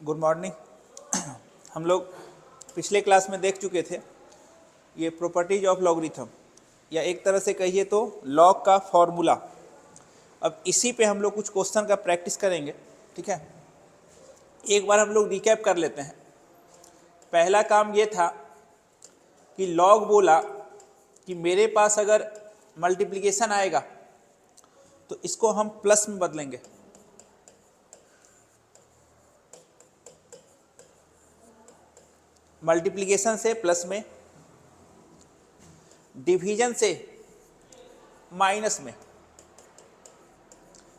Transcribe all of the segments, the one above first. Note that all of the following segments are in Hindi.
Good morning. हम लोग पिछले क्लास में देख चुके थे ये प्रॉपर्टीज ऑफ लॉगरिथम, या एक तरह से कहिए तो लॉग का फॉर्मूला। अब इसी पे हम लोग कुछ क्वेश्चन का प्रैक्टिस करेंगे, ठीक है। एक बार हम लोग रिकैप कर लेते हैं। पहला काम ये था कि लॉग बोला कि मेरे पास अगर मल्टीप्लिकेशन आएगा तो इसको हम प्लस में बदलेंगे, मल्टीप्लिकेशन से प्लस में, डिवीजन से माइनस में।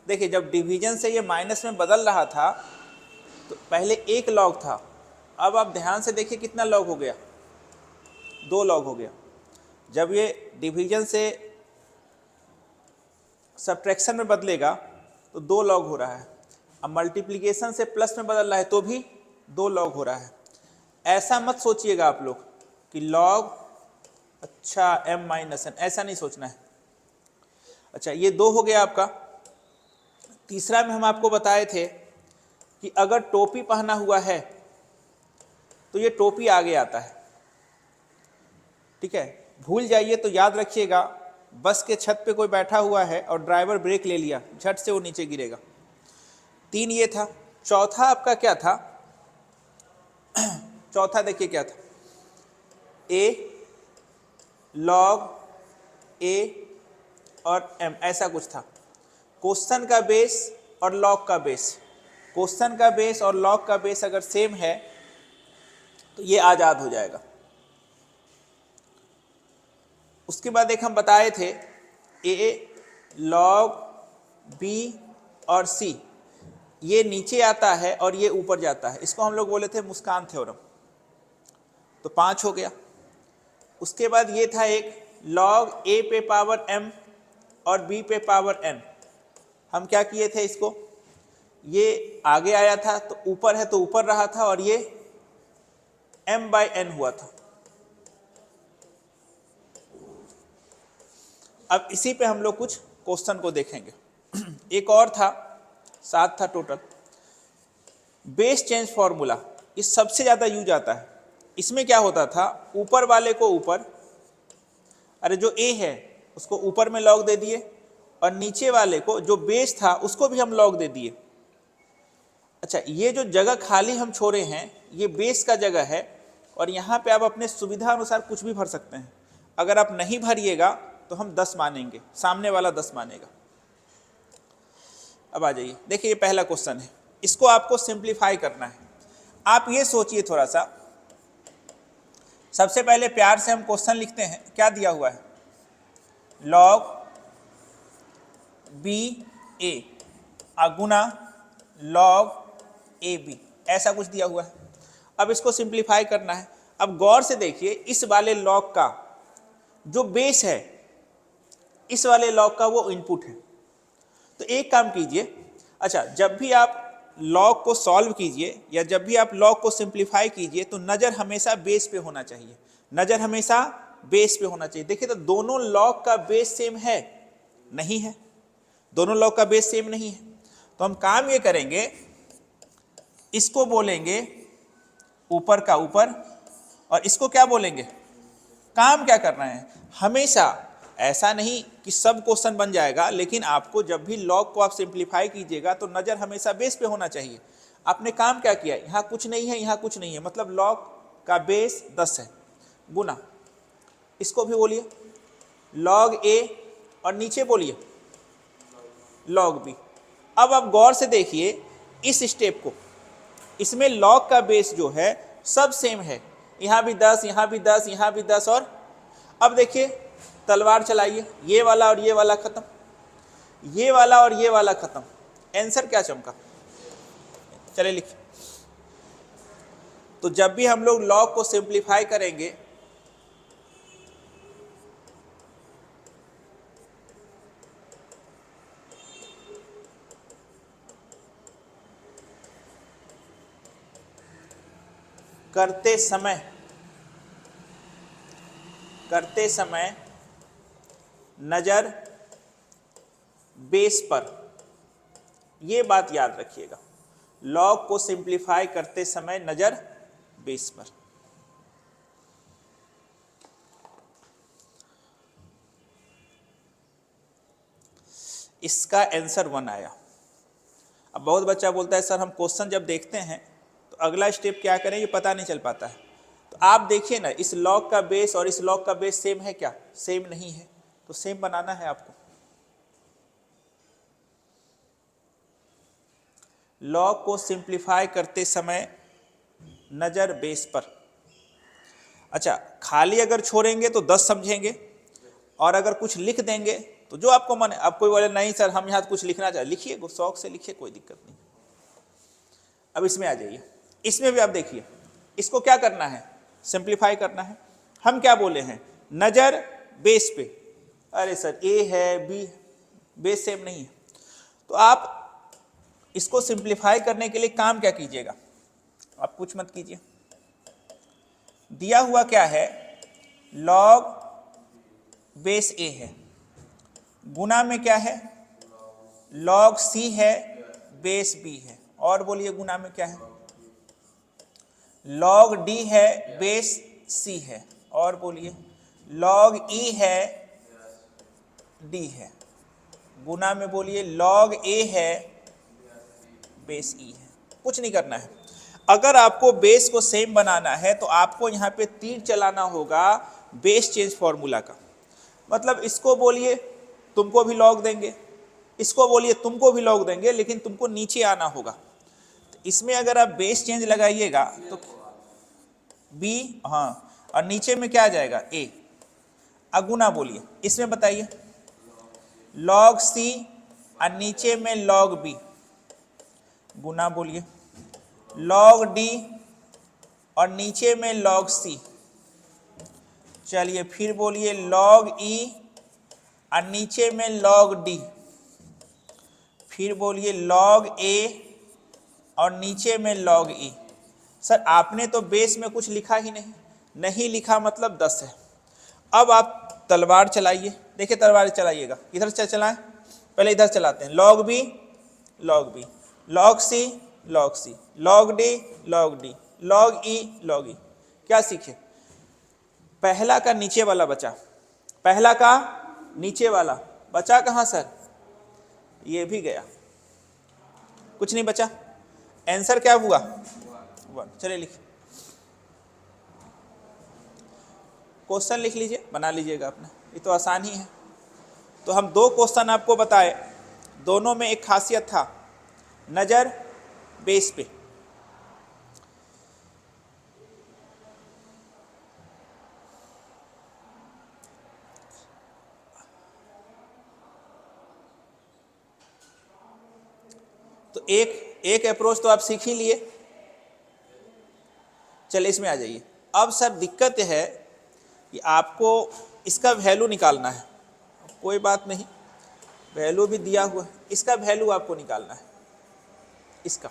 देखिए जब डिवीजन से ये माइनस में बदल रहा था तो पहले एक लॉग था, अब आप ध्यान से देखिए कितना लॉग हो गया, 2 लॉग हो गया। जब ये डिवीजन से सब्ट्रैक्शन में बदलेगा तो 2 लॉग हो रहा है। अब मल्टीप्लिकेशन से प्लस में बदल रहा है तो भी 2 लॉग हो रहा है। ऐसा मत सोचिएगा आप लोग कि लॉग अच्छा m माइनस एन, ऐसा नहीं सोचना है। अच्छा ये 2 हो गया आपका। तीसरा में हम आपको बताए थे कि अगर टोपी पहना हुआ है तो ये टोपी आगे आता है, ठीक है। भूल जाइए तो याद रखिएगा, बस के छत पे कोई बैठा हुआ है और ड्राइवर ब्रेक ले लिया, झट से वो नीचे गिरेगा। 3 ये था। चौथा आपका क्या था? चौथा देखिए क्या था, a log a और m, ऐसा कुछ था। क्वेश्चन का बेस और लॉग का बेस, क्वेश्चन का बेस और लॉग का बेस अगर सेम है तो ये आज़ाद हो जाएगा। उसके बाद एक हम बताए थे a log b और c, ये नीचे आता है और ये ऊपर जाता है, इसको हम लोग बोले थे मुस्कान थ्योरम, तो 5 हो गया। उसके बाद ये था एक log a पे पावर m और b पे पावर n। हम क्या किए थे, इसको ये आगे आया था तो ऊपर है तो ऊपर रहा था और ये m/n हुआ था। अब इसी पे हम लोग कुछ क्वेश्चन को देखेंगे। एक और था, 7 था टोटल। बेस चेंज फॉर्मूला, ये सबसे ज़्यादा यूज आता है। इसमें क्या होता था, ऊपर वाले को ऊपर, अरे जो a है उसको ऊपर में लॉग दे दिए, और नीचे वाले को जो बेस था उसको भी हम लॉग दे दिए। अच्छा ये जो जगह खाली हम छोड़े हैं ये बेस का जगह है, और यहाँ पे आप अपने सुविधा अनुसार कुछ भी भर सकते हैं। अगर आप नहीं भरिएगा तो हम 10 मानेंगे, सामने वाला 10 मानेगा। अब आ जाइए, देखिए ये पहला क्वेश्चन है, इसको आपको सिंप्लीफाई करना है। आप ये सोचिए थोड़ा सा, सबसे पहले प्यार से हम क्वेश्चन लिखते हैं। क्या दिया हुआ है, log b a Guna log a b, ऐसा कुछ दिया हुआ है। अब इसको सिंप्लीफाई करना है। अब गौर से देखिए, इस वाले लॉग का जो बेस है, इस वाले लॉग का वो इनपुट है। तो एक काम कीजिए, अच्छा जब भी आप लॉग को सॉल्व कीजिए या जब भी आप लॉग को सिंप्लीफाई कीजिए तो नज़र हमेशा बेस पे होना चाहिए, नज़र हमेशा बेस पे होना चाहिए। देखिए तो दोनों लॉग का बेस सेम है? नहीं है, दोनों लॉग का बेस सेम नहीं है। तो हम काम ये करेंगे, इसको बोलेंगे ऊपर का ऊपर, और इसको क्या बोलेंगे, काम क्या करना है, हमेशा ऐसा नहीं कि सब क्वेश्चन बन जाएगा, लेकिन आपको जब भी लॉग को आप सिंप्लीफाई कीजिएगा तो नज़र हमेशा बेस पे होना चाहिए। आपने काम क्या किया, यहाँ कुछ नहीं है, यहाँ कुछ नहीं है, मतलब लॉग का बेस 10 है, गुना इसको भी बोलिए log a और नीचे बोलिए log b। अब आप गौर से देखिए इस स्टेप को, इसमें लॉग का बेस जो है सब सेम है, यहाँ भी 10, यहाँ भी 10, यहाँ भी 10, और अब देखिए तलवार चलाइए, ये वाला और ये वाला खत्म, ये वाला और ये वाला खत्म। आंसर क्या चमका, चले लिखिए। तो जब भी हम लोग लॉग को सिंप्लीफाई करेंगे करते समय नजर बेस पर, ये बात याद रखिएगा। लॉग को सिंप्लीफाई करते समय नजर बेस पर। इसका आंसर 1 आया। अब बहुत बच्चा बोलता है सर हम क्वेश्चन जब देखते हैं तो अगला स्टेप क्या करें ये पता नहीं चल पाता है। तो आप देखिए ना, इस लॉग का बेस और इस लॉग का बेस सेम है क्या? सेम नहीं है, तो सेम बनाना है आपको। लॉग को सिंप्लीफाई करते समय नजर बेस पर। अच्छा, खाली अगर छोड़ेंगे तो 10 समझेंगे, और अगर कुछ लिख देंगे तो जो आपको मन है। आप कोई बोले नहीं सर हम यहाँ कुछ लिखना चाहे, लिखिए, शौक से लिखिए, कोई दिक्कत नहीं। अब इसमें आ जाइए, इसमें भी आप देखिए, इसको क्या करना है? सिंप्लीफाई करना है। हम क्या बोले हैं? नजर बेस पे। अरे सर ए है बी, बेस सेम नहीं है। तो आप इसको सिंप्लीफाई करने के लिए काम क्या कीजिएगा? आप कुछ मत कीजिए, दिया हुआ क्या है? लॉग बेस ए है, गुना में क्या है? लॉग सी है, बेस बी है। और बोलिए गुना में क्या है? लॉग डी है, बेस सी है। और बोलिए लॉग ई है, डी है। गुना में बोलिए लॉग ए है, बेस ई है। कुछ नहीं करना है। अगर आपको बेस को सेम बनाना है तो आपको यहाँ पे तीर चलाना होगा बेस चेंज फॉर्मूला का। मतलब इसको बोलिए तुमको भी लॉग देंगे, इसको बोलिए तुमको भी लॉग देंगे, लेकिन तुमको नीचे आना होगा। तो इसमें अगर आप बेस चेंज लगाइएगा तो बी, हाँ, और नीचे में क्या आ जाएगा? ए। अगुना बोलिए, इसमें बताइए लॉग सी और नीचे में लॉग बी। गुना बोलिए लॉग डी और नीचे में लॉग सी। चलिए फिर बोलिए लॉग ई और नीचे में लॉग डी। फिर बोलिए लॉग ए और नीचे में लॉग ई। सर आपने तो बेस में कुछ लिखा ही नहीं लिखा, मतलब 10 है। अब आप तलवार चलाइए, देखिए तलवार चलाइएगा, इधर से चलाएं, पहले इधर चलाते हैं। Log B, log B, log C, log C, log D, log D, log E, log E. क्या सीखे? पहला का नीचे वाला बचा, पहला का नीचे वाला बचा कहाँ सर? ये भी गया, कुछ नहीं बचा। आंसर क्या हुआ? 1। चलिए लिखिए, क्वेश्चन लिख लीजिए, बना लीजिएगा अपना, ये तो आसान ही है। तो हम 2 क्वेश्चन आपको बताए, दोनों में एक खासियत था, नजर बेस पे। तो एक अप्रोच तो आप सीख ही लिए। चलिए इसमें आ जाइए। अब सर दिक्कत है कि आपको इसका वैल्यू निकालना है। कोई बात नहीं, वैल्यू भी दिया हुआ है, इसका वैल्यू आपको निकालना है, इसका।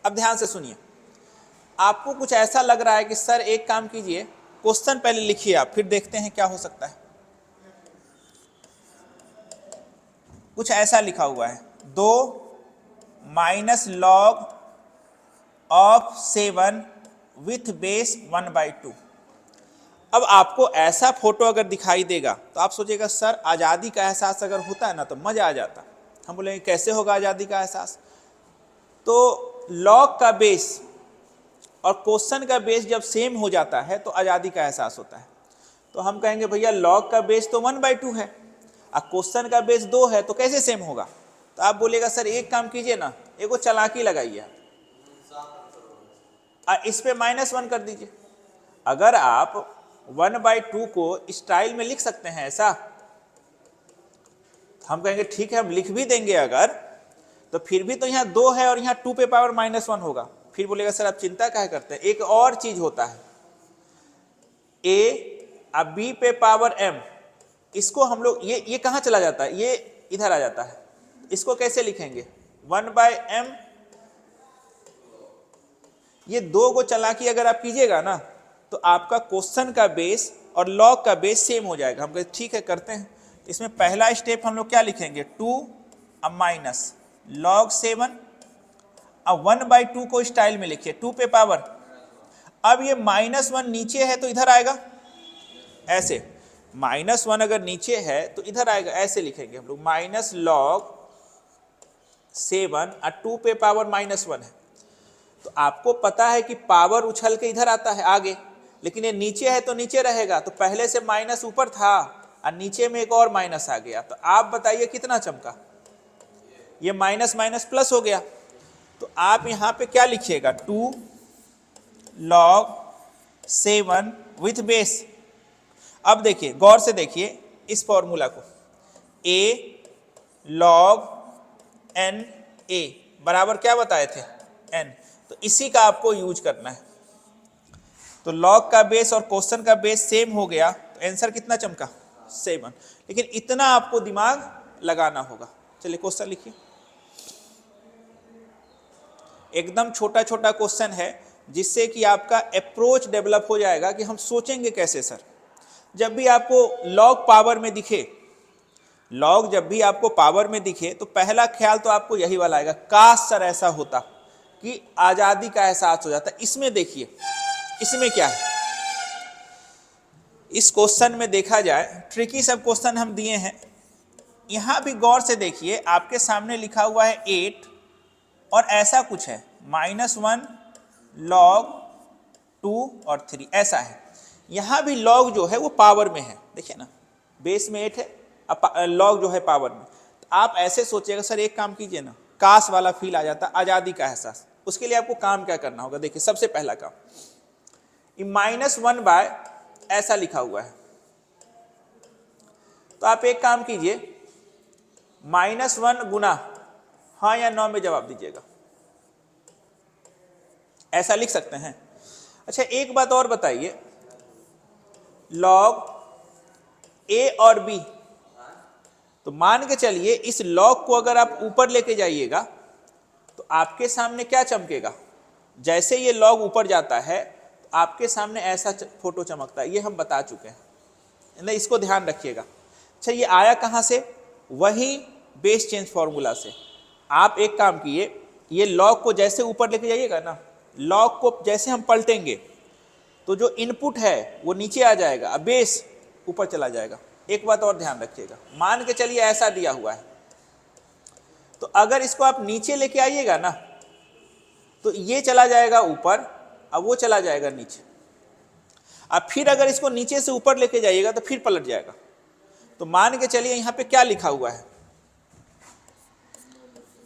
अब ध्यान से सुनिए, आपको कुछ ऐसा लग रहा है कि सर एक काम कीजिए, क्वेश्चन पहले लिखिए आप, फिर देखते हैं क्या हो सकता है। कुछ ऐसा लिखा हुआ है, 2 minus log of 7 with base 1/2। अब आपको ऐसा फोटो अगर दिखाई देगा तो आप सोचिएगा सर आज़ादी का एहसास अगर होता है ना तो मज़ा आ जाता। हम बोलेंगे कैसे होगा आज़ादी का एहसास? तो लॉग का बेस और क्वेश्चन का बेस जब सेम हो जाता है तो आज़ादी का एहसास होता है। तो हम कहेंगे भैया लॉग का बेस तो 1/2 है और क्वेश्चन का बेस 2 है, तो कैसे सेम होगा? तो आप बोलिएगा सर एक काम कीजिए ना, एक वो चालाकी लगाइए और इस पे -1 कर दीजिए। अगर आप 1/2 को स्टाइल में लिख सकते हैं ऐसा, हम कहेंगे ठीक है हम लिख भी देंगे अगर, तो फिर भी तो यहाँ 2 है और यहाँ 2 पे पावर -1 होगा। फिर बोलेगा सर आप चिंता काहे करते हैं, एक और चीज होता है a अब b पे पावर m, इसको हम लोग ये कहाँ चला जाता है? ये इधर आ जाता है। इसको कैसे लिखेंगे? 1/m। ये 2 को चालाकी अगर आप कीजिएगा ना तो आपका क्वेश्चन का बेस और लॉग का बेस सेम हो जाएगा। हम कहते ठीक है करते हैं। इसमें पहला स्टेप हम लोग क्या लिखेंगे? 2 अब माइनस लॉग 7 अब 1/2 को स्टाइल में लिखिए 2 पे पावर। अब ये -1 नीचे है तो इधर आएगा ऐसे, -1 अगर नीचे है तो इधर आएगा, ऐसे लिखेंगे हम लोग -log7 और 2 पे पावर -1 है। तो आपको पता है कि पावर उछल के इधर आता है आगे, लेकिन ये नीचे है तो नीचे रहेगा, तो पहले से माइनस ऊपर था और नीचे में एक और माइनस आ गया, तो आप बताइए कितना चमका, ये माइनस माइनस प्लस हो गया। तो आप यहाँ पे क्या लिखिएगा 2 log 7 विथ बेस। अब देखिए गौर से देखिए इस फॉर्मूला को, a log n a बराबर क्या बताए थे n, तो इसी का आपको यूज करना है। तो log का बेस और क्वेश्चन का बेस सेम हो गया, तो आंसर कितना चमका 7। लेकिन इतना आपको दिमाग लगाना होगा। चलिए क्वेश्चन लिखिए, एकदम छोटा छोटा क्वेश्चन है जिससे कि आपका अप्रोच डेवलप हो जाएगा कि हम सोचेंगे कैसे सर। जब भी आपको लॉग पावर में दिखे, लॉग जब भी आपको पावर में दिखे तो पहला ख्याल तो आपको यही वाला आएगा, काश सर ऐसा होता कि आजादी का एहसास हो जाता। इसमें देखिए इसमें क्या है, इस क्वेश्चन में देखा जाए ट्रिकी सब क्वेश्चन हम दिए हैं। यहां भी गौर से देखिए आपके सामने लिखा हुआ है 8 और ऐसा कुछ है -1 log 2 और 3 ऐसा है। यहां भी log जो है वो पावर में है, देखिए ना बेस में 8 है, अब log जो है पावर में। तो आप ऐसे सोचिएगा सर एक काम कीजिए ना, काश वाला फील आ जाता, आजादी का एहसास। उसके लिए आपको काम क्या करना होगा, देखिए सबसे पहला काम, -1 बाय ऐसा लिखा हुआ है, तो आप एक काम कीजिए -1 गुना हाँ या नो में जवाब दीजिएगा, ऐसा लिख सकते हैं। अच्छा एक बात और बताइए, log a और b, तो मान के चलिए इस log को अगर आप ऊपर लेके जाइएगा तो आपके सामने क्या चमकेगा, जैसे ये log ऊपर जाता है तो आपके सामने ऐसा फोटो चमकता है, ये हम बता चुके हैं, नहीं इसको ध्यान रखिएगा। अच्छा ये आया कहां से, वही बेस चेंज फॉर्मूला से। आप एक काम किए, ये log को जैसे ऊपर लेके जाइएगा ना, log को जैसे हम पलटेंगे तो जो इनपुट है वो नीचे आ जाएगा, अब बेस ऊपर चला जाएगा। एक बात और ध्यान रखिएगा, मान के चलिए ऐसा दिया हुआ है, तो अगर इसको आप नीचे लेके आइएगा ना तो ये चला जाएगा ऊपर, अब वो चला जाएगा नीचे। अब फिर अगर इसको नीचे से ऊपर लेके जाइएगा तो फिर पलट जाएगा। तो मान के चलिए यहां पे क्या लिखा हुआ है,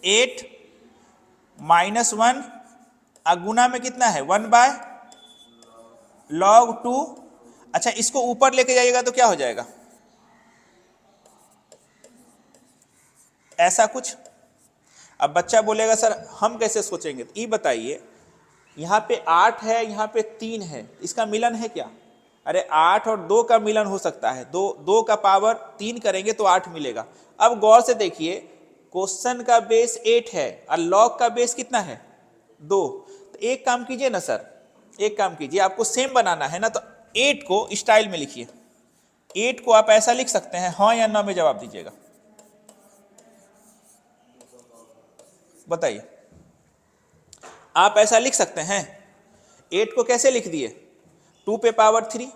8 -1 गुना में कितना है 1 बाय log 2। अच्छा इसको ऊपर लेके जाइएगा तो क्या हो जाएगा, ऐसा कुछ। अब बच्चा बोलेगा सर हम कैसे सोचेंगे, तो ये बताइए यहाँ पे 8 है, यहाँ पे 3 है, इसका मिलन है क्या, अरे 8 और 2 का मिलन हो सकता है, 2 का पावर 3 करेंगे तो 8 मिलेगा। अब गौर से देखिए क्वेश्चन का बेस 8 है और log का बेस कितना है 2। तो एक काम कीजिए ना सर, एक काम कीजिए, आपको सेम बनाना है ना, तो 8 को स्टाइल में लिखिए, 8 को आप ऐसा लिख सकते हैं, हाँ या ना में जवाब दीजिएगा, बताइए। आप ऐसा लिख सकते हैं, 8 को कैसे लिख दिए 2 पे पावर 3।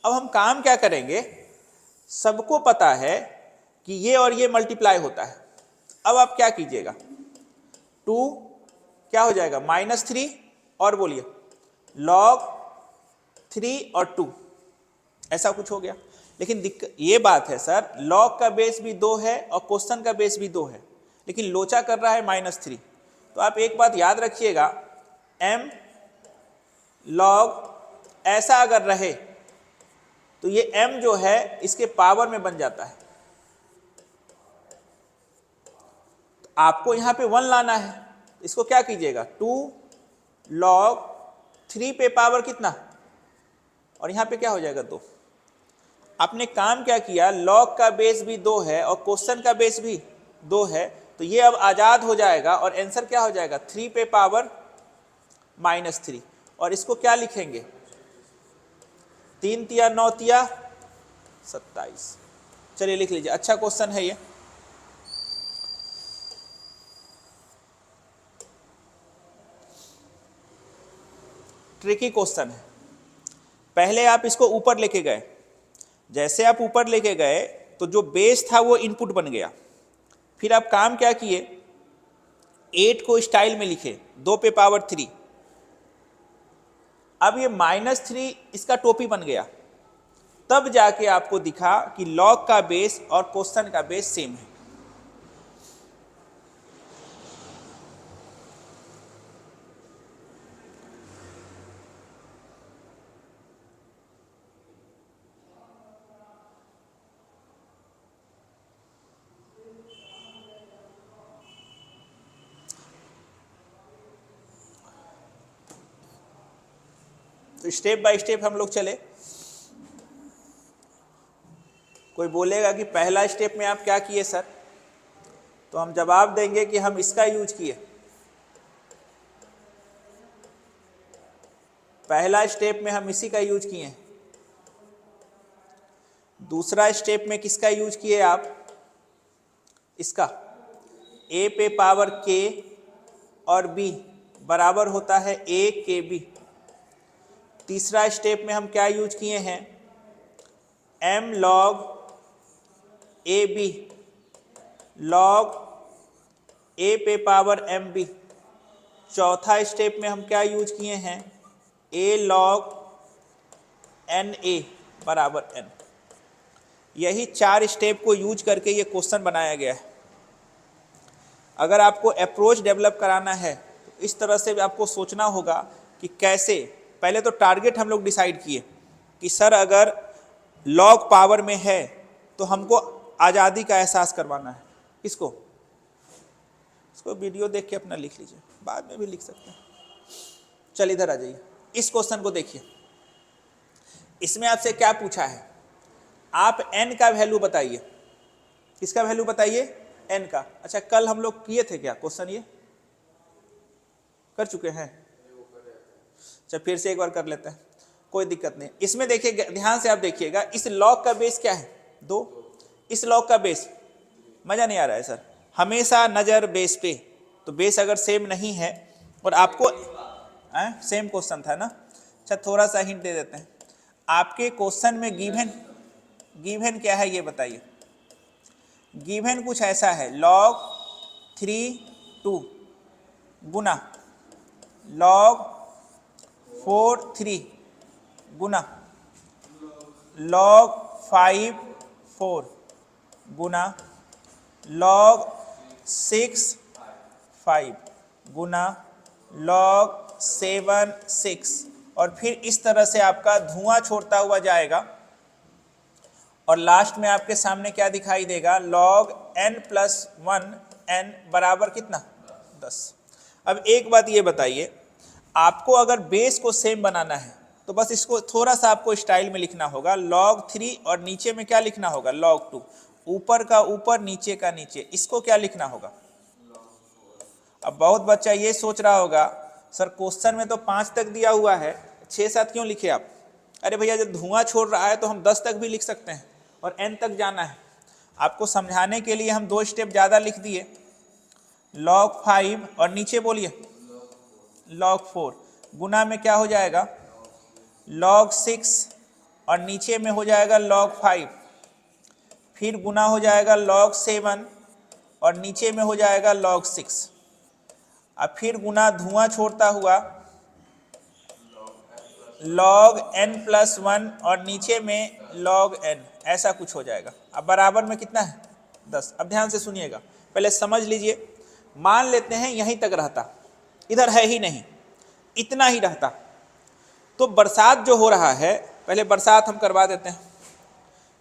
अब हम काम क्या करेंगे, सबको पता है कि ये और ये मल्टीप्लाई होता है। अब आप क्या कीजिएगा, 2 क्या हो जाएगा -3 और बोलिए log 3 और 2, ऐसा कुछ हो गया। लेकिन दिक्कत ये बात है सर, log का बेस भी 2 है और क्वेश्चन का बेस भी 2 है, लेकिन लोचा कर रहा है -3। तो आप एक बात याद रखिएगा, m log ऐसा अगर रहे तो ये m जो है इसके पावर में बन जाता है, तो आपको यहां पे 1 लाना है। इसको क्या कीजिएगा 2 log 3 पे पावर कितना, और यहां पे क्या हो जाएगा 2। आपने काम क्या किया, log का बेस भी 2 है और क्वेश्चन का बेस भी 2 है, तो ये अब आजाद हो जाएगा और आंसर क्या हो जाएगा 3 पे पावर -3। और इसको क्या लिखेंगे, 3 तिया 9 तिया 27। चलिए लिख लीजिए, अच्छा क्वेश्चन है ये। ट्रिकी क्वेश्चन है। पहले आप इसको ऊपर लेके गए, जैसे आप ऊपर लेके गए तो जो बेस था वो इनपुट बन गया। फिर आप काम क्या किए, 8 को स्टाइल में लिखे 2 पे पावर 3। अब ये -3 इसका टोपी बन गया, तब जाके आपको दिखा कि लॉग का बेस और क्वेश्चन का बेस सेम है। तो स्टेप बाय स्टेप हम लोग चले। कोई बोलेगा कि पहला स्टेप में आप क्या किए सर, तो हम जवाब देंगे कि हम इसका यूज किए। पहला स्टेप में हम इसी का यूज किए। दूसरा स्टेप में किसका यूज किए आप, इसका a पे पावर k और b बराबर होता है a k b। तीसरा स्टेप में हम क्या यूज किए हैं, m log a b log a पे पावर m b। चौथा स्टेप में हम क्या यूज किए हैं, a log n a बराबर n। यही 4 स्टेप को यूज करके ये क्वेश्चन बनाया गया है। अगर आपको अप्रोच डेवलप कराना है तो इस तरह से भी आपको सोचना होगा कि कैसे। पहले तो टारगेट हम लोग डिसाइड किए कि सर अगर लॉग पावर में है तो हमको आज़ादी का एहसास करवाना है। किसको, इसको वीडियो देख के अपना लिख लीजिए, बाद में भी लिख सकते हैं। चल इधर आ जाइए, इस क्वेश्चन को देखिए। इसमें आपसे क्या पूछा है, आप n का वैल्यू बताइए। किसका वैल्यू बताइए, n का। अच्छा कल हम लोग किए थे क्या क्वेश्चन, ये कर चुके हैं। अच्छा फिर से एक बार कर लेते हैं, कोई दिक्कत नहीं। इसमें देखिए ध्यान से आप देखिएगा, इस लॉग का बेस क्या है 2, इस लॉग का बेस, मजा नहीं आ रहा है सर, हमेशा नजर बेस पे। तो बेस अगर सेम नहीं है और आपको सेम क्वेश्चन था ना। अच्छा थोड़ा सा हिंट दे देते हैं, आपके क्वेश्चन में गिवन क्या है ये बताइए। गिवन कुछ ऐसा है, log 3 2 गुना log 4 3 गुना log 5 4 गुना log 6 5 गुना log 7 6। और फिर इस तरह से आपका धुआं छोड़ता हुआ जाएगा और लास्ट में आपके सामने क्या दिखाई देगा, log n + 1 n बराबर कितना 10। अब एक बात ये बताइए, आपको अगर बेस को सेम बनाना है तो बस इसको थोड़ा सा आपको स्टाइल में लिखना होगा, log 3 और नीचे में क्या लिखना होगा log 2। ऊपर का ऊपर नीचे का नीचे, इसको क्या लिखना होगा। अब बहुत बच्चा ये सोच रहा होगा सर क्वेश्चन में तो 5 तक दिया हुआ है, 6 7 क्यों लिखे आप। अरे भैया जब धुआं छोड़ रहा है तो हम 10 तक भी लिख सकते हैं और n तक जाना है। आपको समझाने के लिए हम 2 स्टेप ज़्यादा लिख दिए, log 5 और नीचे बोलिए log 4 गुना में क्या हो जाएगा log 6 और नीचे में हो जाएगा log 5। फिर गुना हो जाएगा log 7 और नीचे में हो जाएगा log 6। अब फिर गुना धुआं छोड़ता हुआ log n + 1 और नीचे में log n, ऐसा कुछ हो जाएगा। अब बराबर में कितना है 10। अब ध्यान से सुनिएगा, पहले समझ लीजिए। मान लेते हैं यहीं तक रहता, इधर है ही नहीं, इतना ही रहता, तो बरसात जो हो रहा है, पहले बरसात हम करवा देते हैं।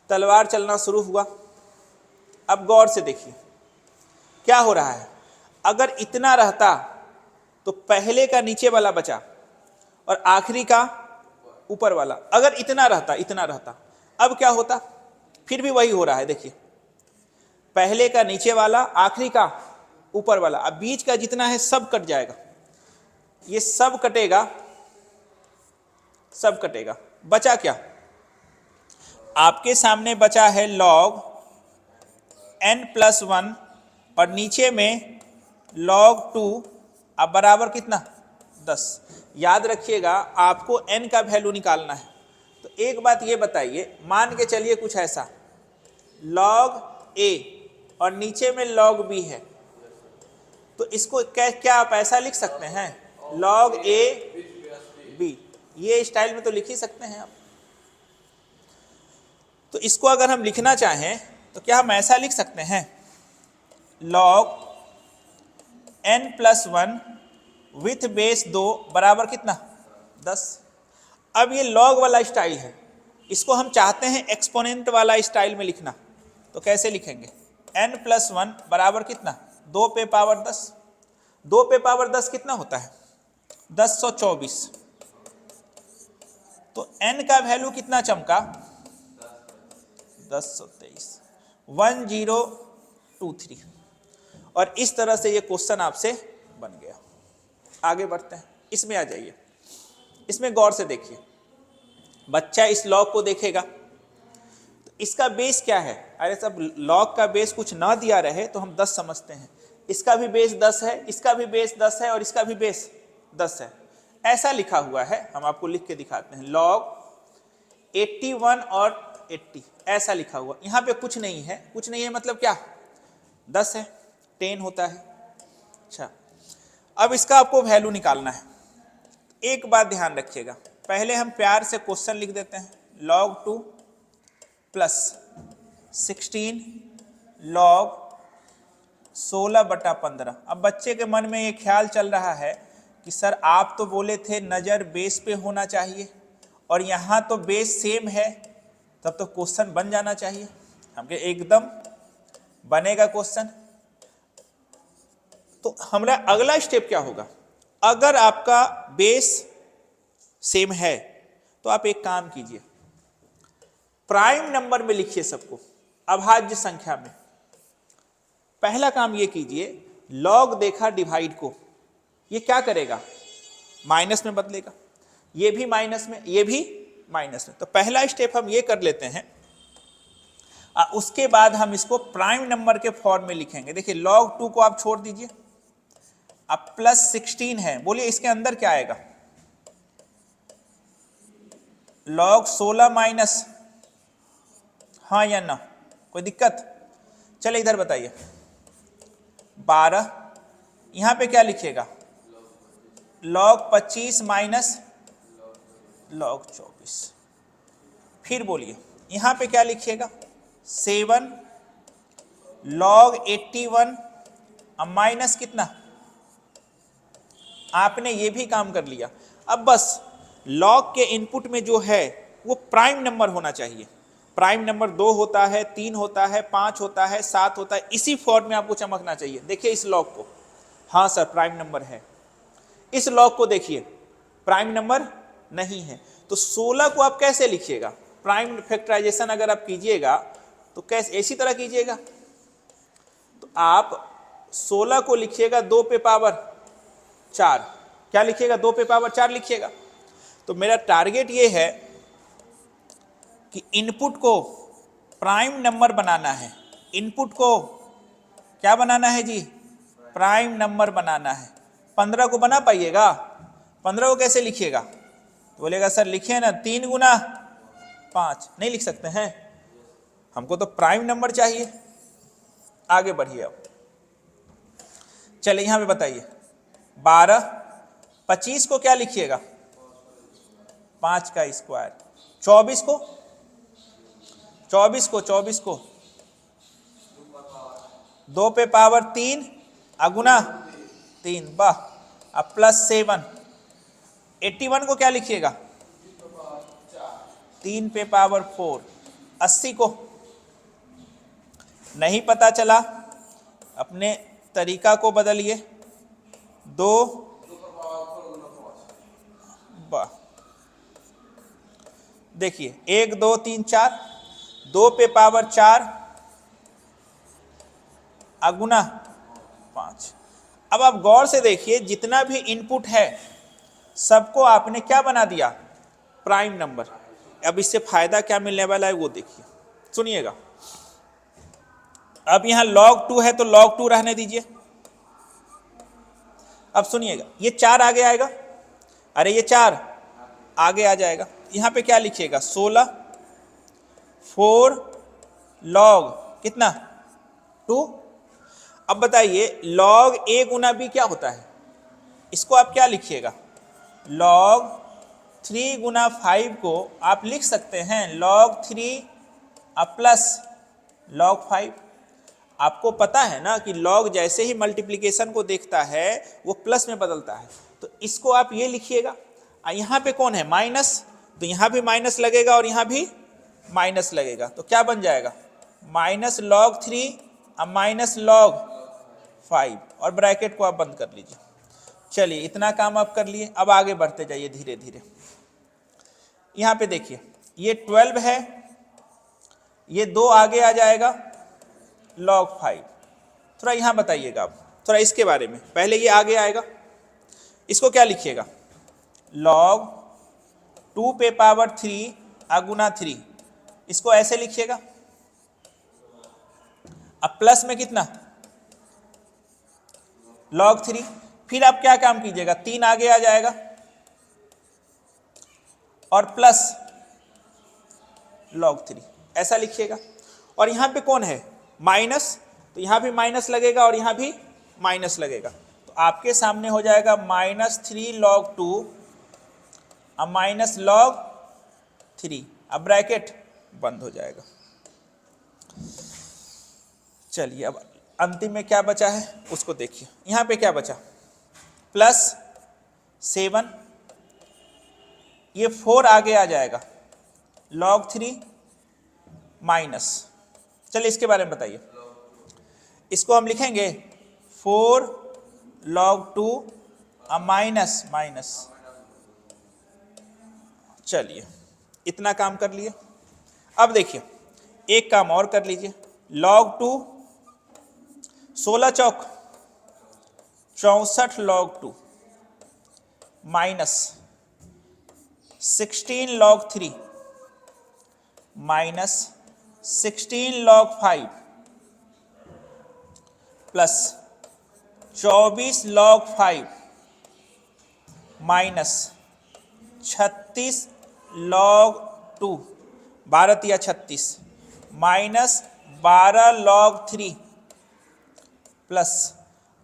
तलवार चलना शुरू हुआ। अब गौर से देखिए क्या हो रहा है, अगर इतना रहता तो पहले का नीचे वाला बचा और आखिरी का ऊपर वाला। अगर इतना रहता अब क्या होता, फिर भी वही हो रहा है। देखिए पहले का नीचे वाला, आखिरी का ऊपर वाला। अब बीच का जितना है सब कट जाएगा, ये सब कटेगा, सब कटेगा। बचा क्या, आपके सामने बचा है log n + 1 और नीचे में log 2। अब बराबर कितना 10। याद रखिएगा आपको n का वैल्यू निकालना है। तो एक बात ये बताइए, मान के चलिए कुछ ऐसा log a और नीचे में log b है, तो इसको क्या आप ऐसा लिख सकते हैं log a b, ये स्टाइल में तो लिख ही सकते हैं आप। तो इसको अगर हम लिखना चाहें तो क्या हम ऐसा लिख सकते हैं log n+1 विथ बेस 2 बराबर कितना 10। अब ये log वाला स्टाइल है, इसको हम चाहते हैं एक्सपोनेंट वाला स्टाइल में लिखना, तो कैसे लिखेंगे n+1 बराबर कितना 2 पे पावर 10। 2 पे पावर 10 कितना होता है 1024। तो n का वैल्यू कितना चमका 1023, 1023। और इस तरह से ये क्वेश्चन आपसे बन गया। आगे बढ़ते हैं, इसमें आ जाइए, इसमें गौर से देखिए। बच्चा इस लॉग को देखेगा तो इसका बेस क्या है, अरे सब लॉग का बेस कुछ ना दिया रहे तो हम 10 समझते हैं, इसका भी बेस 10 है, इसका भी बेस 10 है और इसका भी बेस 10 है, ऐसा लिखा हुआ है। हम आपको लिख के दिखाते हैं log 81 और 80 ऐसा लिखा हुआ। यहाँ पे कुछ नहीं है, कुछ नहीं है मतलब क्या 10 है, 10 होता है। अच्छा, अब इसका आपको वैल्यू निकालना है। एक बात ध्यान रखिएगा, पहले हम प्यार से क्वेश्चन लिख देते हैं log 2 प्लस 16 log 16/15। अब बच्चे के मन में ये ख्याल चल रहा है कि सर आप तो बोले थे नज़र बेस पे होना चाहिए और यहाँ तो बेस सेम है, तब तो क्वेश्चन बन जाना चाहिए। हमके एकदम बनेगा क्वेश्चन। तो हमारा अगला स्टेप क्या होगा, अगर आपका बेस सेम है तो आप एक काम कीजिए, प्राइम नंबर में लिखिए सबको, अभाज्य संख्या में। पहला काम ये कीजिए, लॉग देखा डिवाइड को, ये क्या करेगा माइनस में बदलेगा, ये भी माइनस में, ये भी माइनस में। तो पहला स्टेप हम ये कर लेते हैं, उसके बाद हम इसको प्राइम नंबर के फॉर्म में लिखेंगे। देखिए log 2 को आप छोड़ दीजिए, अब प्लस 16 है, बोलिए इसके अंदर क्या आएगा log 16 माइनस, हाँ या ना, कोई दिक्कत? चले इधर बताइए 12, यहां पे क्या लिखिएगा log 25 माइनस log 24। फिर बोलिए यहां पे क्या लिखिएगा 7 log 81 माइनस कितना, आपने ये भी काम कर लिया। अब बस log के इनपुट में जो है वो प्राइम नंबर होना चाहिए। प्राइम नंबर 2 होता है, 3 होता है, 5 होता है, 7 होता है, इसी फॉर्म में आपको चमकना चाहिए। देखिए इस log को, हाँ सर प्राइम नंबर है। इस log को देखिए प्राइम नंबर नहीं है। तो 16 को आप कैसे लिखिएगा, प्राइम फैक्टराइजेशन अगर आप कीजिएगा तो कैसे, इसी तरह कीजिएगा। तो आप 16 को लिखिएगा 2 पे पावर 4, क्या लिखिएगा 2 पे पावर 4 लिखिएगा। तो मेरा टारगेट ये है कि इनपुट को प्राइम नंबर बनाना है, इनपुट को क्या बनाना है जी, प्राइम नंबर बनाना है। 15 को बना पाइएगा, 15 को कैसे लिखिएगा, तो बोलेगा सर लिखिए ना 3 गुना 5, नहीं लिख सकते हैं, हमको तो प्राइम नंबर चाहिए। आगे बढ़िए, अब चलिए यहां पे बताइए 12, 25 को क्या लिखिएगा 5 का स्क्वायर, 24 को 2 पे पावर 3 अगुना 3, वाह। अब प्लस 7, 81 को क्या लिखिएगा 3 पे पावर 4, 80 को नहीं पता चला, अपने तरीका को बदलिए, 2, वाह। देखिए 1 2 3 4, 2 पे पावर 4 अगुना 5। अब आप गौर से देखिए, जितना भी इनपुट है सबको आपने क्या बना दिया प्राइम नंबर। अब इससे फायदा क्या मिलने वाला है वो देखिए, सुनिएगा। अब यहां log 2 है तो log 2 रहने दीजिए। अब सुनिएगा, ये 4 आगे आएगा, अरे ये 4 आगे आ जाएगा, यहाँ पे क्या लिखिएगा 16, 4 log कितना 2। अब बताइए log a गुना b क्या होता है, इसको आप क्या लिखिएगा, log 3 गुना 5 को आप लिख सकते हैं log 3 प्लस log 5। आपको पता है ना कि log जैसे ही मल्टीप्लिकेशन को देखता है वो प्लस में बदलता है, तो इसको आप ये लिखिएगा। यहाँ पे कौन है माइनस, तो यहाँ भी माइनस लगेगा और यहाँ भी माइनस लगेगा, तो क्या बन जाएगा माइनस log 3 माइनस log 5, और ब्रैकेट को आप बंद कर लीजिए। चलिए इतना काम आप कर लिए, अब आगे बढ़ते जाइए धीरे धीरे। यहाँ पे देखिए ये 12 है, ये 2 आगे आ जाएगा log 5। थोड़ा यहाँ बताइएगा आप, थोड़ा इसके बारे में, पहले ये आगे आएगा, इसको क्या लिखिएगा log 2 पे पावर 3 गुना 3, इसको ऐसे लिखिएगा। अब प्लस में कितना log 3, फिर आप क्या काम कीजिएगा 3 आगे आ जाएगा और प्लस log 3 ऐसा लिखिएगा। और यहाँ पे कौन है माइनस, तो यहाँ भी माइनस लगेगा और यहाँ भी माइनस लगेगा, तो आपके सामने हो जाएगा -3 log 2 माइनस log 3, अब ब्रैकेट बंद हो जाएगा। चलिए अब अंतिम में क्या बचा है उसको देखिए, यहाँ पे क्या बचा +7, ये 4 आगे आ जाएगा log 3 माइनस, चलिए इसके बारे में बताइए, इसको हम लिखेंगे 4 log 2 माइनस माइनस। चलिए इतना काम कर लिए। अब देखिए एक काम और कर लीजिए, log 2 16 चौक 64 log 2 minus 16 log 3 minus 16 log 5 plus 24 log 5 minus 36 log 2, 12 या 36 माइनस 12 log 3 प्लस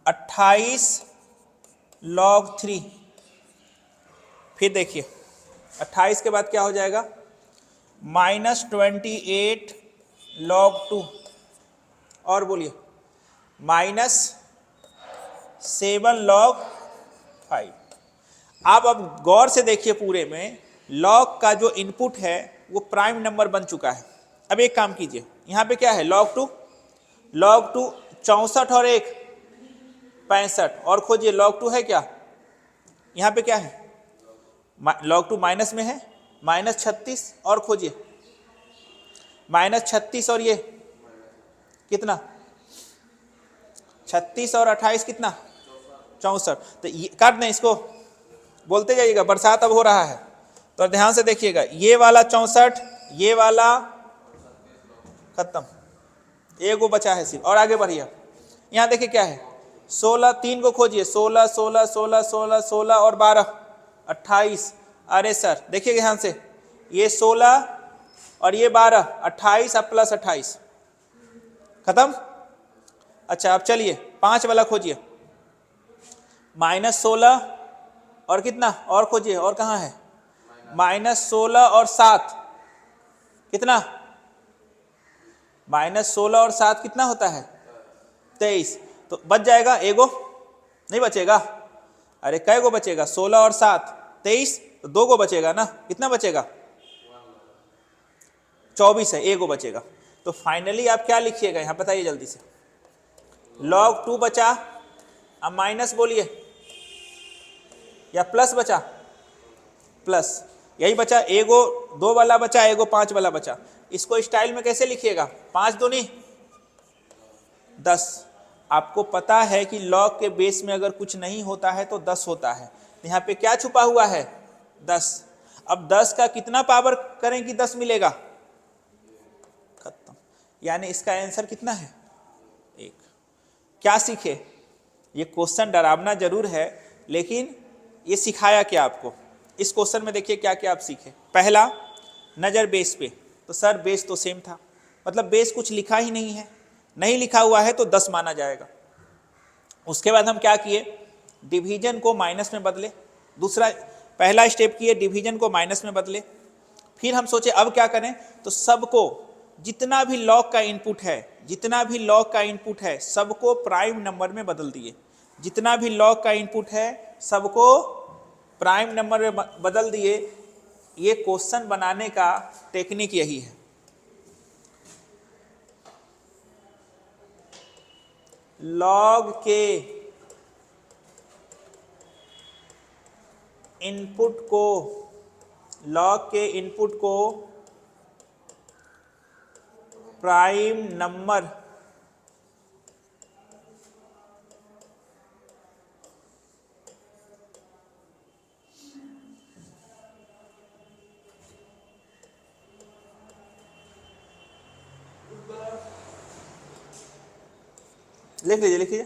28 log 3। फिर देखिए 28 के बाद क्या हो जाएगा -28 log 2, और बोलिए -7 log 5। आप अब गौर से देखिए, पूरे में log का जो इनपुट है वो प्राइम नंबर बन चुका है। अब एक काम कीजिए, यहाँ पे क्या है log 2 64 और 1 65, और खोजिए log 2 है क्या, यहाँ पे क्या है log 2 माइनस में है -36, और खोजिए -36 और ये कितना 36 और 28 कितना 64, तो ये काट दें, इसको बोलते जाइएगा, बरसात अब हो रहा है तो ध्यान से देखिएगा, ये वाला 64, ये वाला खत्म, एगो बचा है सिर्फ, और आगे बढ़िए। यहाँ देखिए क्या है 16, 3 को खोजिए 16 16 16 16 16 और 12 28। अरे सर देखिए ध्यान से, ये 16 और ये 12 28 अब प्लस 28 खत्म। अच्छा अब चलिए 5 वाला खोजिए -16 और कितना, और खोजिए, और कहाँ है -16 और 7 कितना, -16 और 7 कितना होता है 23, तो बच जाएगा एगो, नहीं बचेगा, अरे कै गो बचेगा 16 और 7 23, तो 2 गो बचेगा ना, कितना बचेगा 24 है, एगो बचेगा। तो फाइनली आप क्या लिखिएगा यहाँ बताइए जल्दी से, log 2 बचा, अब माइनस बोलिए या प्लस बचा, प्लस, यही बचा, एगो 2 वाला बचा, एगो 5 वाला बचा। इसको स्टाइल में कैसे लिखिएगा 5 दूनी 10। आपको पता है कि log के बेस में अगर कुछ नहीं होता है तो 10 होता है, यहाँ पे क्या छुपा हुआ है 10। अब 10 का कितना पावर करें कि 10 मिलेगा, खत्म, यानी इसका आंसर कितना है 1। क्या सीखे, ये क्वेश्चन डरावना जरूर है लेकिन ये सिखाया क्या आपको, इस क्वेश्चन में देखिए क्या क्या आप सीखे। पहला, नज़र बेस पे, तो सर बेस तो सेम था, मतलब बेस कुछ लिखा ही नहीं है, नहीं लिखा हुआ है तो 10 माना जाएगा। उसके बाद हम क्या किए, डिवीजन को माइनस में बदले। दूसरा, पहला स्टेप किए, डिवीजन को माइनस में बदले। फिर हम सोचे अब क्या करें, तो सबको, जितना भी लॉग का इनपुट है, जितना भी लॉग का इनपुट है सबको प्राइम नंबर में बदल दिए। जितना भी लॉग का इनपुट है सबको प्राइम नंबर में बदल दिए। ये क्वेश्चन बनाने का टेक्निक यही है। लॉग के इनपुट को, लॉग के इनपुट को प्राइम नंबर लिख लीजिए, लिखिए।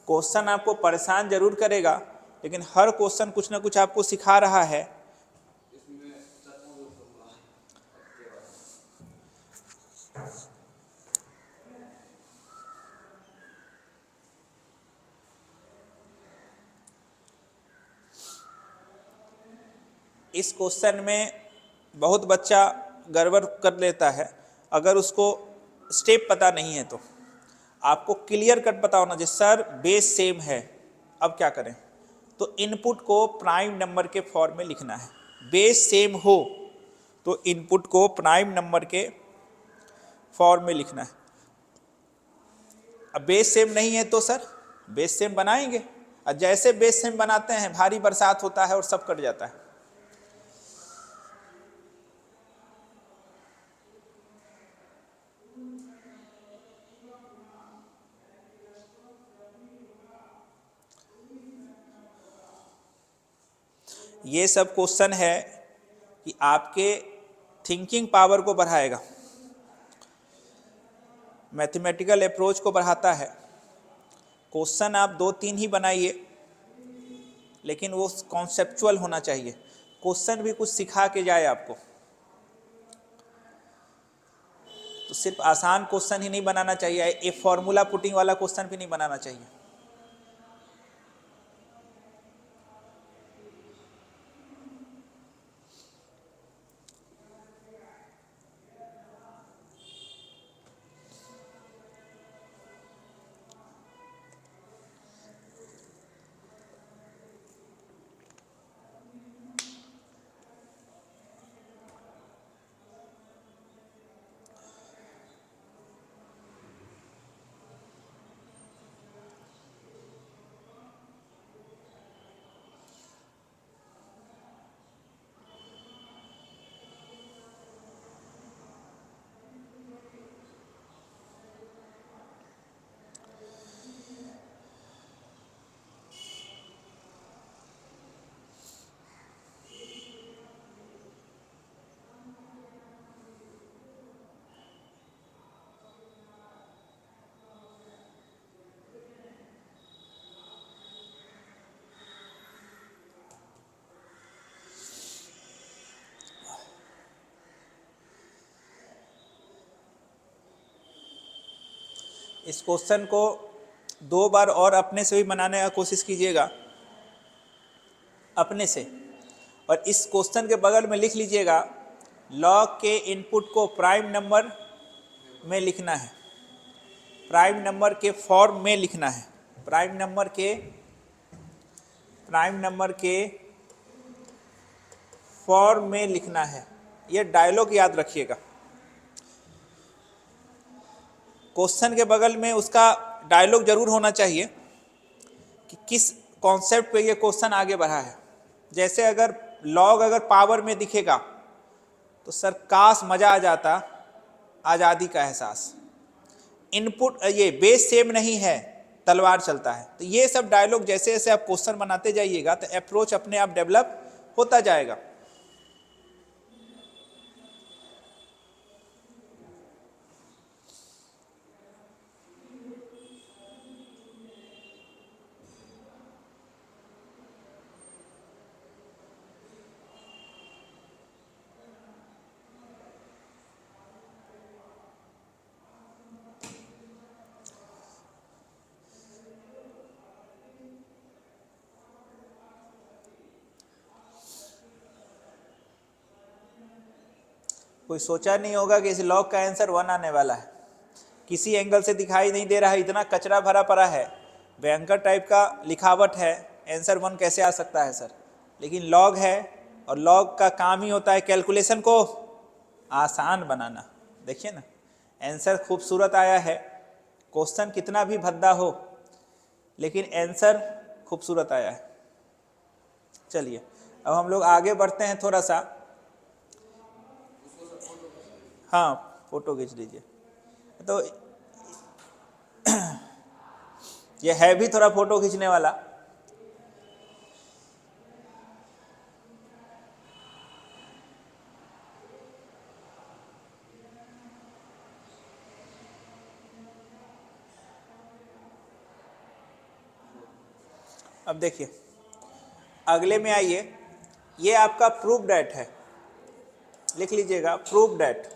क्वेश्चन आपको परेशान जरूर करेगा, लेकिन हर क्वेश्चन कुछ ना कुछ आपको सिखा रहा है। इस क्वेश्चन में बहुत बच्चा गड़बड़ कर लेता है, अगर उसको स्टेप पता नहीं है तो। आपको क्लियर कट पता होना चाहिए, सर बेस सेम है, अब क्या करें, तो इनपुट को प्राइम नंबर के फॉर्म में लिखना है। बेस सेम हो तो इनपुट को प्राइम नंबर के फॉर्म में लिखना है। अब बेस सेम नहीं है तो सर बेस सेम बनाएंगे, और जैसे बेस सेम बनाते हैं भारी बरसात होता है और सब कट जाता है। ये सब क्वेश्चन है कि आपके थिंकिंग पावर को बढ़ाएगा, मैथमेटिकल अप्रोच को बढ़ाता है। क्वेश्चन आप 2-3 ही बनाइए, लेकिन वो कॉन्सेप्चुअल होना चाहिए। क्वेश्चन भी कुछ सिखा के जाए आपको, तो सिर्फ आसान क्वेश्चन ही नहीं बनाना चाहिए, एक फॉर्मूला पुटिंग वाला क्वेश्चन भी नहीं बनाना चाहिए। इस क्वेश्चन को 2 बार और अपने से भी बनाने का कोशिश कीजिएगा, अपने से। और इस क्वेश्चन के बगल में लिख लीजिएगा, लॉग के इनपुट को प्राइम नंबर में लिखना है, प्राइम नंबर के फॉर्म में लिखना है, प्राइम नंबर के फॉर्म में लिखना है। यह डायलॉग याद रखिएगा। क्वेश्चन के बगल में उसका डायलॉग जरूर होना चाहिए कि किस कॉन्सेप्ट पे ये क्वेश्चन आगे बढ़ा है। जैसे अगर लॉग अगर पावर में दिखेगा तो सर काश मजा आ जाता, आज़ादी का एहसास। इनपुट ये बेस सेम नहीं है, तलवार चलता है। तो ये सब डायलॉग जैसे जैसे आप क्वेश्चन बनाते जाइएगा तो अप्रोच अपने आप डेवलप होता जाएगा। कोई सोचा नहीं होगा कि इस लॉग का आंसर 1 आने वाला है, किसी एंगल से दिखाई नहीं दे रहा है, इतना कचरा भरा पड़ा है, भयंकर टाइप का लिखावट है, आंसर 1 कैसे आ सकता है सर? लेकिन लॉग है और लॉग का काम ही होता है कैलकुलेशन को आसान बनाना। देखिए ना, आंसर खूबसूरत आया है, क्वेश्चन कितना भी भद्दा हो लेकिन आंसर खूबसूरत आया है। चलिए अब हम लोग आगे बढ़ते हैं थोड़ा सा। हाँ फोटो खींच लीजिए। तो ये है भी थोड़ा फोटो खींचने वाला। अब देखिए अगले में आइए, ये आपका प्रूफ डेट है, लिख लीजिएगा प्रूफ डेट,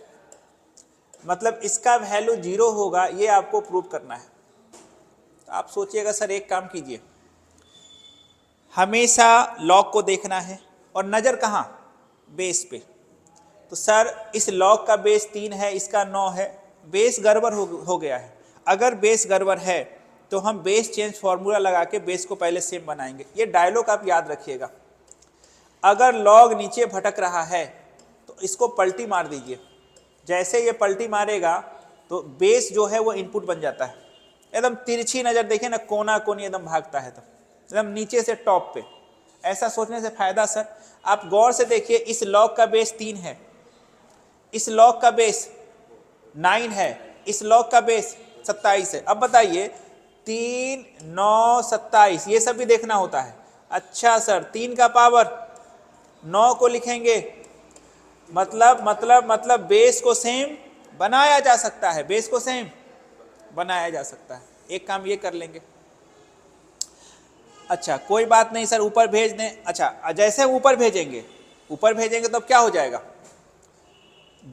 मतलब इसका वैल्यू 0 होगा, ये आपको प्रूव करना है। तो आप सोचिएगा सर एक काम कीजिए, हमेशा लॉग को देखना है और नज़र कहाँ? बेस पे। तो सर इस लॉग का बेस 3 है, इसका 9 है, बेस गड़बड़ हो गया है। अगर बेस गड़बड़ है तो हम बेस चेंज फार्मूला लगा के बेस को पहले सेम बनाएंगे। ये डायलॉग आप याद रखिएगा। अगर लॉग नीचे भटक रहा है तो इसको पलटी मार दीजिए, जैसे ये पलटी मारेगा तो बेस जो है वो इनपुट बन जाता है। एकदम तिरछी नज़र देखिए ना, कोना कोनी एकदम भागता है, तो एकदम नीचे से टॉप पे। ऐसा सोचने से फायदा सर, आप गौर से देखिए, इस लॉग का बेस 3 है, इस लॉग का बेस 9 है, इस लॉग का बेस 27 है। अब बताइए 3, 9, 27 ये सब भी देखना होता है। अच्छा सर 3 का पावर 9 को लिखेंगे, मतलब बेस को सेम बनाया जा सकता है, बेस को सेम बनाया जा सकता है। एक काम ये कर लेंगे। अच्छा कोई बात नहीं सर, ऊपर भेज दें। अच्छा जैसे ऊपर भेजेंगे तो अब क्या हो जाएगा?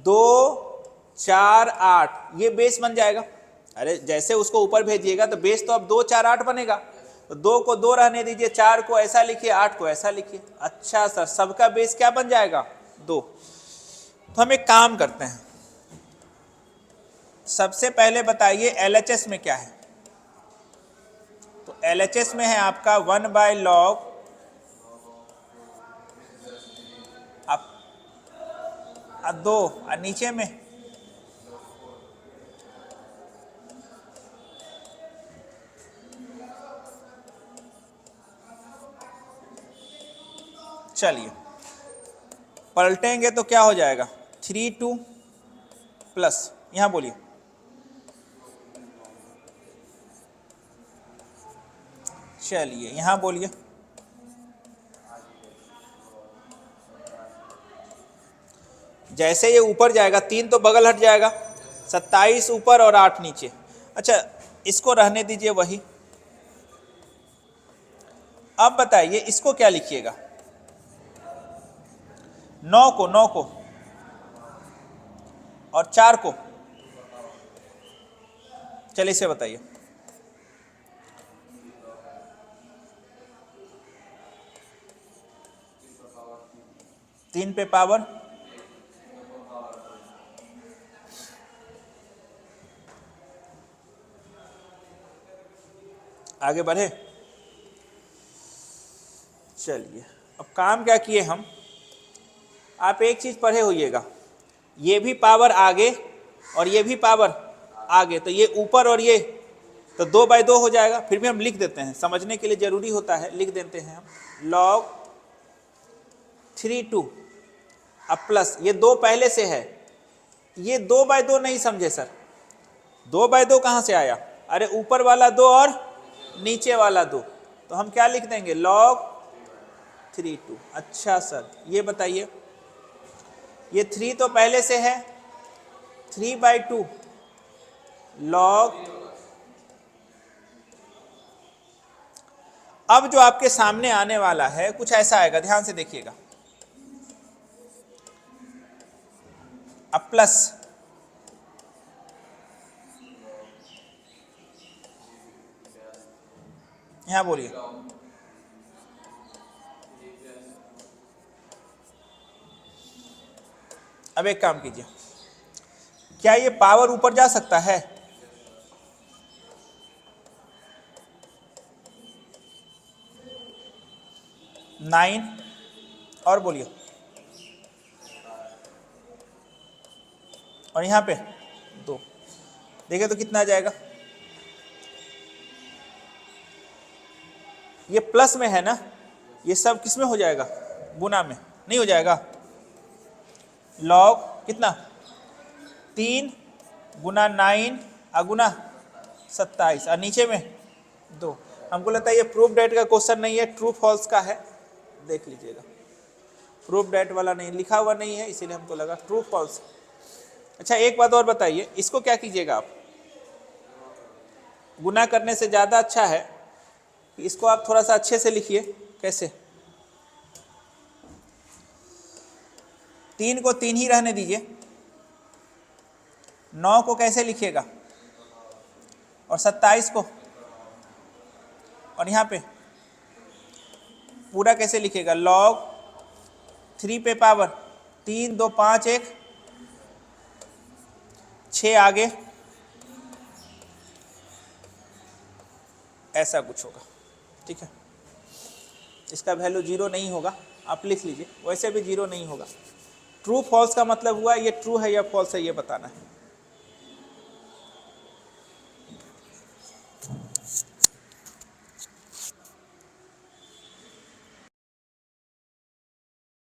2, 4, 8 ये बेस बन जाएगा। अरे जैसे उसको ऊपर भेजिएगा तो बेस तो अब 2, 4, 8 बनेगा। तो 2 को 2 रहने दीजिए, 4 को ऐसा लिखिए, 8 को ऐसा लिखिए। अच्छा सर सबका बेस क्या बन जाएगा? 2। तो हम एक काम करते हैं, सबसे पहले बताइए LHS में क्या है? तो LHS में है आपका 1/log अब 2 और नीचे में चलिए पलटेंगे तो क्या हो जाएगा? 3/2 प्लस, यहां बोलिए चलिए यहां बोलिए जैसे ये ऊपर जाएगा 3 तो बगल हट जाएगा, 27 ऊपर और 8 नीचे। अच्छा इसको रहने दीजिए वही। अब बताइए इसको क्या लिखिएगा? 9 को और 4 को, चलिए इसे बताइए। तीन पे पावर आगे बढ़े। चलिए अब काम क्या किए हम, आप एक चीज पढ़े होइएगा, ये भी पावर आगे और ये भी पावर आगे, तो ये ऊपर और ये तो 2/2 हो जाएगा। फिर भी हम लिख देते हैं, समझने के लिए जरूरी होता है, लिख देते हैं हम log 3/2 अब प्लस ये 2 पहले से है, ये 2/2 नहीं समझे सर, 2/2 कहां से आया? अरे ऊपर वाला 2 और नीचे वाला 2, तो हम क्या लिख देंगे? log 3/2। अच्छा सर ये बताइए, ये 3 तो पहले से है, 3/2 log, अब जो आपके सामने आने वाला है कुछ ऐसा आएगा, ध्यान से देखिएगा। अब प्लस, यहां बोलिए अब एक काम कीजिए, क्या ये पावर ऊपर जा सकता है? नाइन, और बोलिए, और यहाँ पे 2, देखिए तो कितना आ जाएगा? ये प्लस में है ना, ये सब किस में हो जाएगा? गुना में नहीं हो जाएगा? लॉग कितना? 3 गुना 9 अगुना 27, और नीचे में 2। हमको लगता है ये प्रूफ डेट का क्वेश्चन नहीं है, ट्रू फॉल्स का है, देख लीजिएगा। प्रूफ डेट वाला नहीं लिखा हुआ नहीं है, इसीलिए हमको लगा ट्रू फॉल्स। अच्छा एक बात और बताइए, इसको क्या कीजिएगा आप? गुना करने से ज़्यादा अच्छा है कि इसको आप थोड़ा सा अच्छे से लिखिए। कैसे? 3 को 3 ही रहने दीजिए। 9 को कैसे लिखिएगा? और 27 को, और यहाँ पे पूरा कैसे लिखिएगा? लॉग 3 पे पावर 3 2 5 1 6 आगे, ऐसा कुछ होगा। ठीक है, इसका वैल्यू 0 नहीं होगा, आप लिख लीजिए। वैसे भी 0 नहीं होगा। ट्रू फॉल्स का मतलब हुआ ये ट्रू है या फॉल्स है ये बताना है।